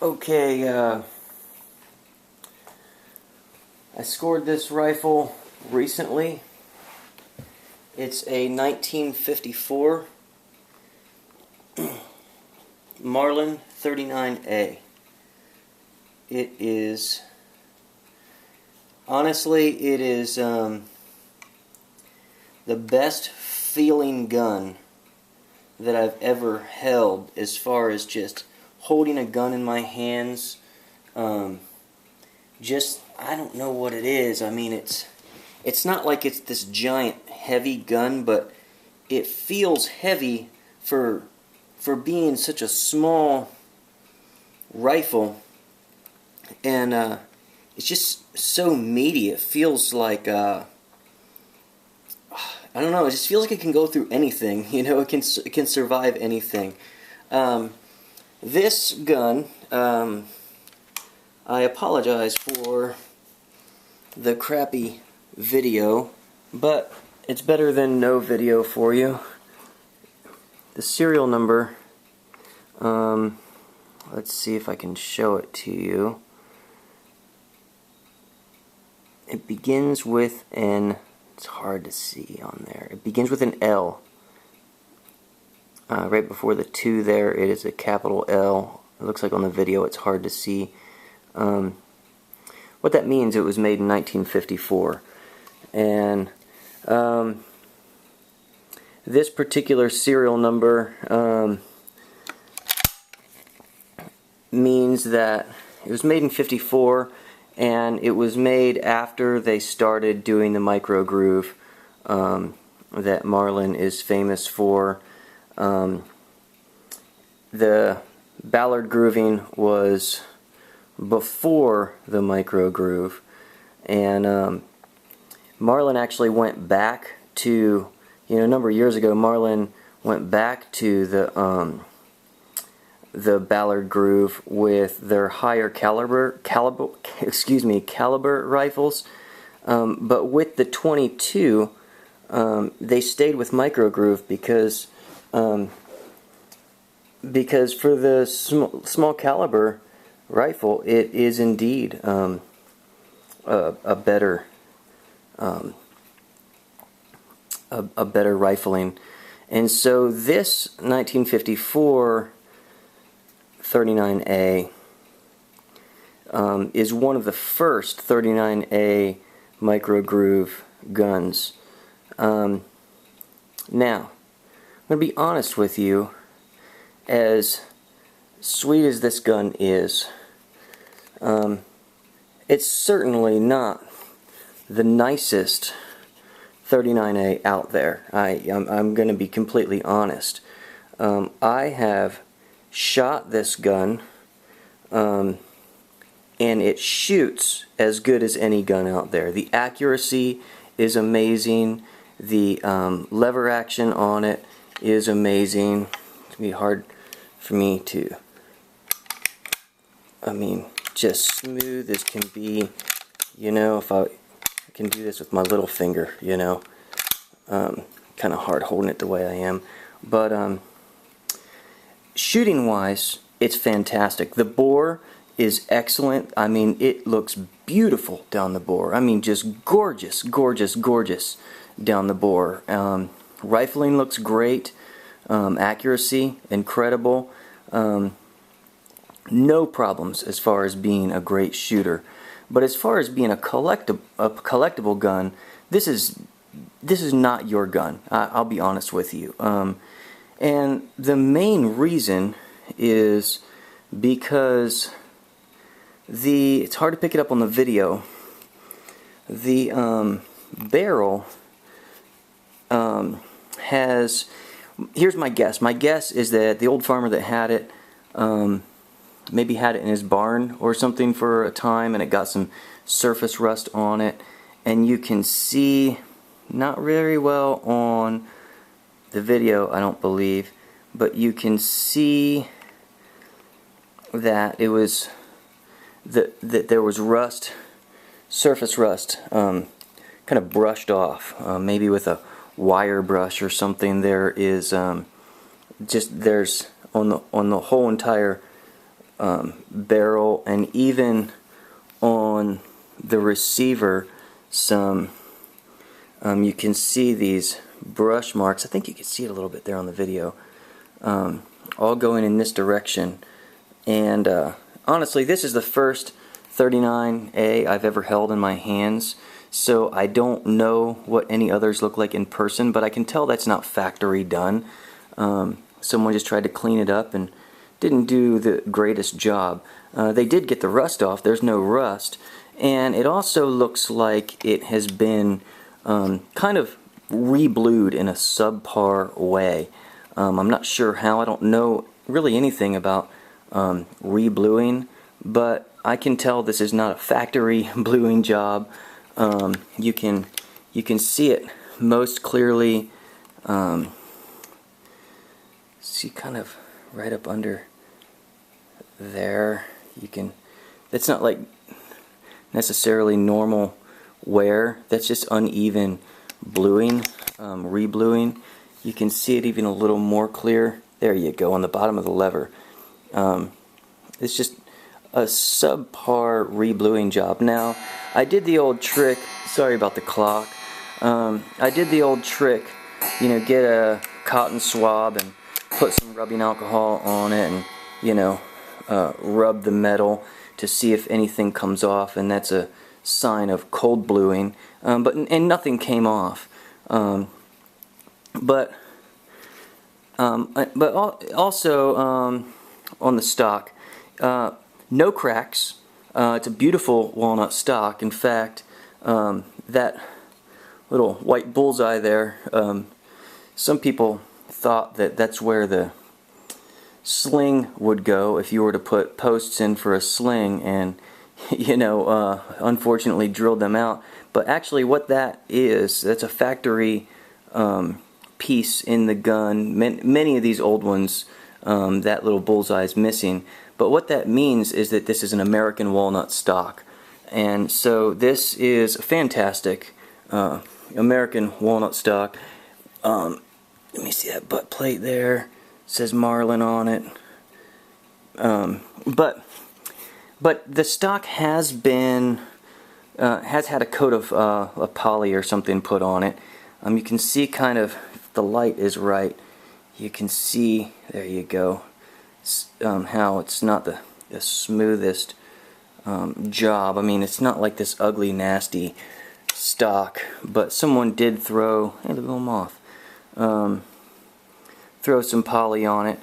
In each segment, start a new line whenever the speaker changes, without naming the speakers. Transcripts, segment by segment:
Okay, I scored this rifle recently. It's a 1954 Marlin 39A. It is, honestly, it is the best feeling gun that I've ever held as far as just holding a gun in my hands. Just, I don't know what it is. I mean, it's not like it's this giant heavy gun, but it feels heavy for being such a small rifle, and it's just so meaty. It feels like I don't know. It just feels like it can go through anything. You know, it can survive anything. This gun, I apologize for the crappy video, but it's better than no video for you. The serial number, let's see if I can show it to you. It begins with an, it's hard to see on there, it begins with an L. Right before the 2 there, it is a capital L. It looks like on the video it's hard to see. What that means, it was made in 1954. And this particular serial number means that it was made in 54, and it was made after they started doing the micro groove that Marlin is famous for. The Ballard grooving was before the micro groove, and Marlin actually went back to, a number of years ago, Marlin went back to the Ballard groove with their higher caliber rifles, but with the 22 they stayed with micro groove because for the small caliber rifle, it is indeed a better rifling. And so this 1954 39A is one of the first 39A micro groove guns. Now, I'm going to be honest with you. As sweet as this gun is, it's certainly not the nicest 39A out there. I'm going to be completely honest. I have shot this gun, and it shoots as good as any gun out there. The accuracy is amazing. The lever action on it is amazing. It's going to be hard for me to, just smooth as can be. If I can do this with my little finger, kind of hard holding it the way I am. But shooting wise, it's fantastic. The bore is excellent. It looks beautiful down the bore. Just gorgeous, gorgeous, gorgeous down the bore. Rifling looks great. Accuracy, incredible. No problems as far as being a great shooter. But as far as being a collectible gun, this is not your gun. I'll be honest with you. And the main reason is because it's hard to pick it up on the video. The barrel has, here's my guess. My guess is that the old farmer that had it maybe had it in his barn or something for a time, and it got some surface rust on it, and you can see, not very well on the video, I don't believe, but you can see that it was that there was rust, surface rust, kind of brushed off, maybe with a wire brush or something. There is there's on the whole entire barrel, and even on the receiver some you can see these brush marks. I think you can see it a little bit there on the video, all going in this direction. And honestly, this is the first 39A I've ever held in my hands, so I don't know what any others look like in person, but I can tell that's not factory done. Someone just tried to clean it up and didn't do the greatest job. They did get the rust off, there's no rust, and it also looks like it has been kind of re-blued in a subpar way. I'm not sure how. I don't know really anything about re-bluing, but I can tell this is not a factory bluing job. You can see it most clearly. See, kind of right up under there. That's not like necessarily normal wear. That's just uneven bluing, re-bluing. You can see it even a little more clear. There you go, on the bottom of the lever. It's just a subpar re-bluing job. Now, I did the old trick. Sorry about the clock. I did the old trick. You know, get a cotton swab and put some rubbing alcohol on it, and rub the metal to see if anything comes off, and that's a sign of cold bluing. But nothing came off. But also on the stock, no cracks. It's a beautiful walnut stock. In fact, that little white bullseye there, some people thought that that's where the sling would go if you were to put posts in for a sling, and unfortunately drilled them out. But actually what that is, that's a factory piece in the gun. Many of these old ones, that little bullseye is missing. But what that means is that this is an American walnut stock. And so this is a fantastic American walnut stock. Let me see that butt plate there. It says Marlin on it. But the stock has been has had a coat of a poly or something put on it. You can see kind of, if the light is right, you can see, there you go, how it's not the smoothest job. I mean, it's not like this ugly, nasty stock, but someone did throw, hey, look at the moth, throw some poly on it.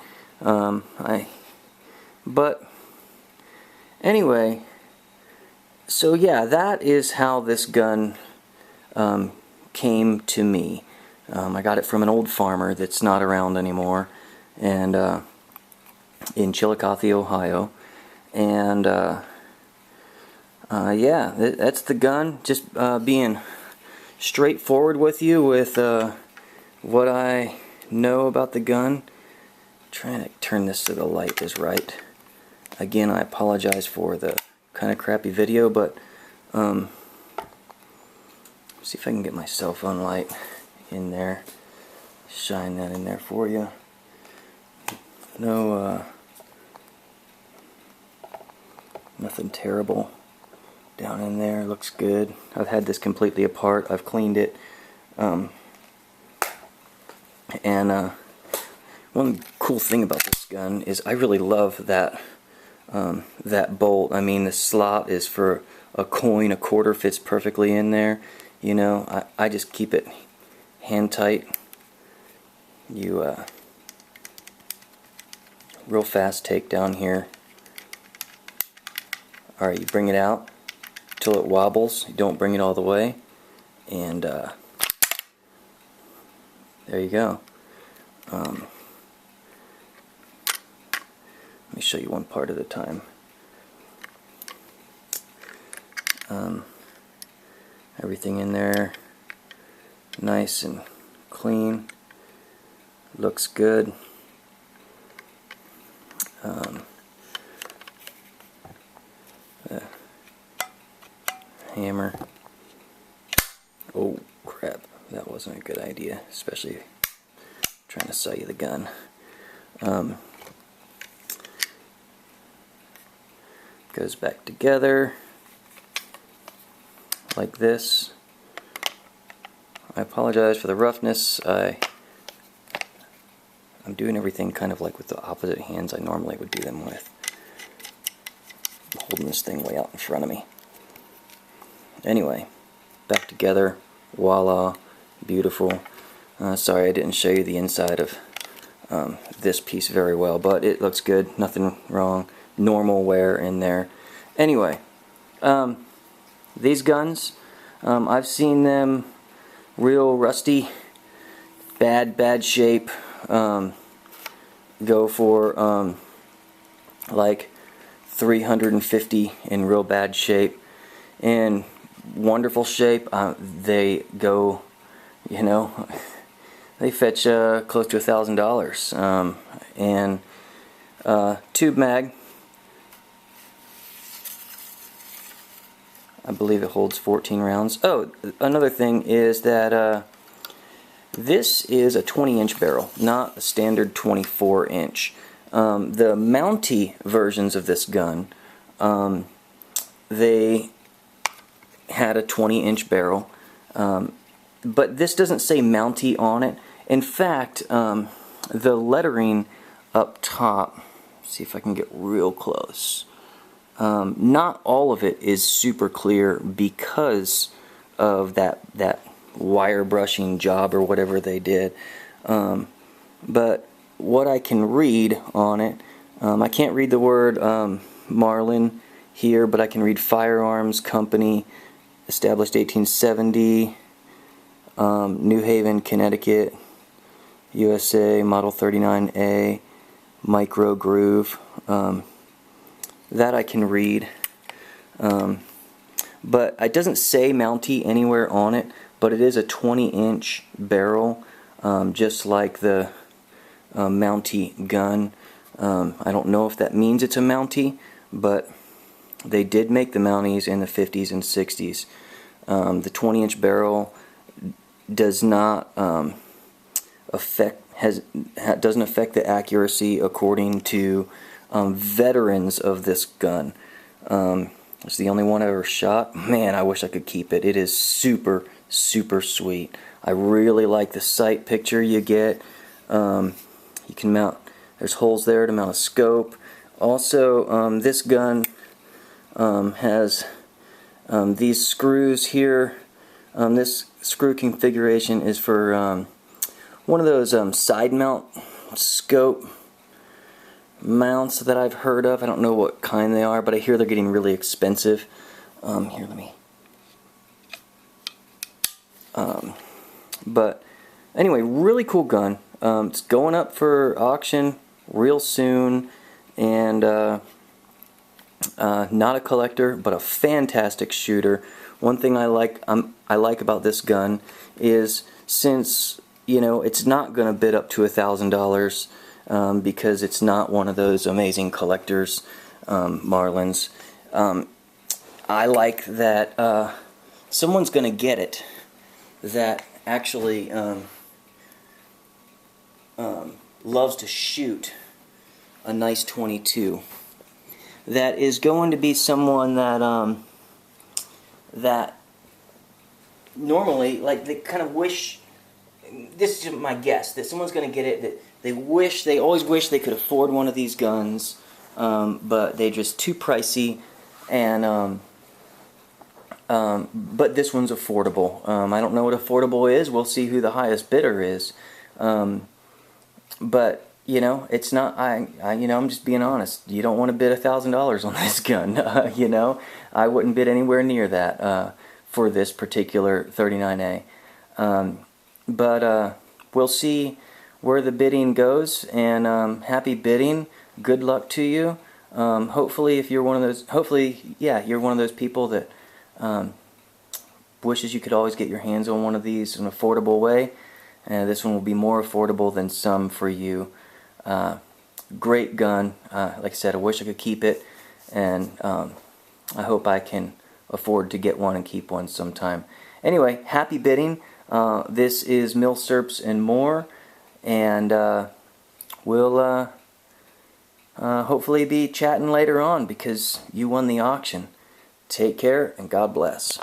But anyway, so yeah, that is how this gun came to me. I got it from an old farmer that's not around anymore, and in Chillicothe, Ohio. And yeah, that's the gun. Just being straightforward with you with what I know about the gun. Trying to turn this so the light is right. Again, I apologize for the kind of crappy video, but see if I can get my cell phone light in there, shine that in there for you. No, nothing terrible down in there. Looks good. I've had this completely apart. I've cleaned it, and one cool thing about this gun is I really love that that bolt. I mean, the slot is for a coin. A quarter fits perfectly in there. You know, I just keep it hand tight. You real fast take down here. Alright, you bring it out till it wobbles. You don't bring it all the way, and there you go. Let me show you one part at a time. Everything in there nice and clean. Looks good. Hammer. Oh crap, that wasn't a good idea, especially trying to sell you the gun. Goes back together like this. I apologize for the roughness. I'm doing everything kind of like with the opposite hands I normally would do them with. I'm holding this thing way out in front of me. Anyway, back together. Voila, beautiful. Sorry I didn't show you the inside of this piece very well, but it looks good, nothing wrong, normal wear in there. Anyway, these guns, I've seen them real rusty, bad shape, go for like 350 in real bad shape. In wonderful shape, they go, you know, they fetch close to $1,000. And tube mag, I believe it holds 14 rounds. Oh, another thing is that this is a 20-inch barrel, not a standard 24-inch. The Mountie versions of this gun, they had a 20-inch barrel, but this doesn't say Mountie on it. In fact, the lettering up top, see if I can get real close, not all of it is super clear because of that wire brushing job or whatever they did, but what I can read on it, I can't read the word Marlin here, but I can read Firearms Company, established 1870, New Haven, Connecticut, USA, model 39A, micro groove. That I can read, but it doesn't say Mountie anywhere on it, but it is a 20-inch barrel, just like the Mountie gun. I don't know if that means it's a Mountie, but they did make the Mounties in the 50s and 60s. The 20-inch barrel does not doesn't affect the accuracy according to veterans of this gun. It's the only one I ever shot. Man, I wish I could keep it. It is super sweet. I really like the sight picture you get. You can mount, there's holes there to mount a scope. Also, this gun has these screws here. This screw configuration is for one of those side mount scope mounts that I've heard of. I don't know what kind they are, but I hear they're getting really expensive. Here, let me. But anyway, really cool gun. It's going up for auction real soon, and not a collector, but a fantastic shooter. One thing I like about this gun is, since you know it's not going to bid up to $1,000. Because it's not one of those amazing collectors Marlins. I like that someone's going to get it that actually loves to shoot a nice 22. That is going to be someone that that normally, like, they kind of wish, this is my guess, that someone's going to get it that they always wish they could afford one of these guns, but they're just too pricey, and but this one's affordable. I don't know what affordable is. We'll see who the highest bidder is. But you know, it's not. You know, I'm just being honest. You don't want to bid $1,000 on this gun. You know, I wouldn't bid anywhere near that for this particular 39A. But we'll see where the bidding goes, and happy bidding. Good luck to you. Hopefully, if you're one of those, you're one of those people that wishes you could always get your hands on one of these in an affordable way. And this one will be more affordable than some for you. Great gun. Like I said, I wish I could keep it, and I hope I can afford to get one and keep one sometime. Anyway, happy bidding. This is Milsurps and More. And we'll hopefully be chatting later on because you won the auction. Take care and God bless.